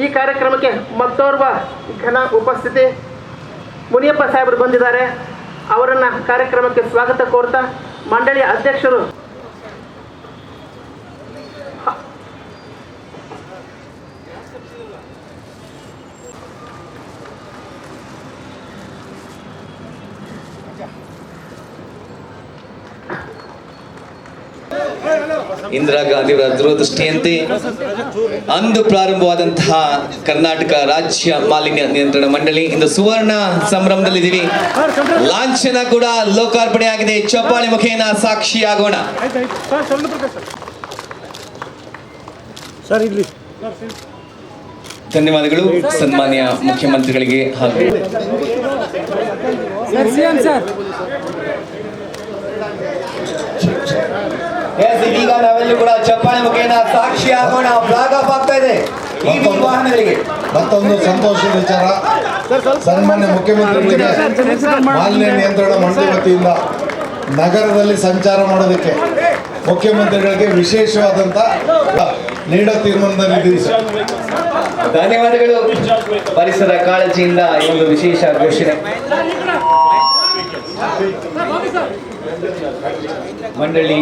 ಈ ಕಾರ್ಯಕ್ರಮಕ್ಕೆ ಮತ್ತೋರ್ವ ಘನ ಉಪಸ್ಥಿತಿ ಮುನಿಯಪ್ಪ ಸಾಹೇಬರು ಬಂದಿದ್ದಾರೆ. ಅವರನ್ನು ಕಾರ್ಯಕ್ರಮಕ್ಕೆ ಸ್ವಾಗತ ಕೋರ್ತಾ ಮಂಡಳಿಯ ಅಧ್ಯಕ್ಷರು ಇಂದಿರಾ ಗಾಂಧಿಯವರ ದೂರದೃಷ್ಟಿಯಂತೆ ಅಂದು ಪ್ರಾರಂಭವಾದಂತಹ ಕರ್ನಾಟಕ ರಾಜ್ಯ ಮಾಲಿನ್ಯ ನಿಯಂತ್ರಣ ಮಂಡಳಿ ಇಂದು ಸುವರ್ಣ ಸಂಭ್ರಮದಲ್ಲಿದ್ದೀವಿ. ಲಾಂಛನ ಕೂಡ ಲೋಕಾರ್ಪಣೆ ಆಗಿದೆ. ಚಪ್ಪಾಳೆ ಮುಖೇನ ಸಾಕ್ಷಿಯಾಗೋಣ. ಧನ್ಯವಾದಗಳು ಸನ್ಮಾನ್ಯ ಮುಖ್ಯಮಂತ್ರಿಗಳಿಗೆ ಹಾಗೂ ಇದೀಗ ನಾವೆಲ್ಲೂ ಕೂಡ ಚಪ್ಪಾಳೆ ಮುಖೇನ ಸಾಕ್ಷಿ ಆಗೋಣ. ಫ್ಲಾಗ್ ಆಫ್ ಆಗ್ತಾ ಇದೆ ವಾಹನಗಳಿಗೆ. ಮತ್ತೊಂದು ಸಂತೋಷದ ವಿಚಾರ, ಸನ್ಮಾನ್ಯ ಮುಖ್ಯಮಂತ್ರಿಗಳಿಗೆ ಮಾಲಿನ್ಯ ನಿಯಂತ್ರಣ ಮಂಡಳಿ ವತಿಯಿಂದ ನಗರದಲ್ಲಿ ಸಂಚಾರ ಮಾಡೋದಕ್ಕೆ ಮುಖ್ಯಮಂತ್ರಿಗಳಿಗೆ ವಿಶೇಷವಾದಂತ ನೀಡೋ ತೀರ್ಮಾನದಲ್ಲಿದ್ದೀವಿ ಸರ್. ಧನ್ಯವಾದಗಳು. ಪರಿಸರ ಕಾಳಜಿಯಿಂದ ಈ ಒಂದು ವಿಶೇಷ ಘೋಷಣೆ. ಮಂಡಳಿ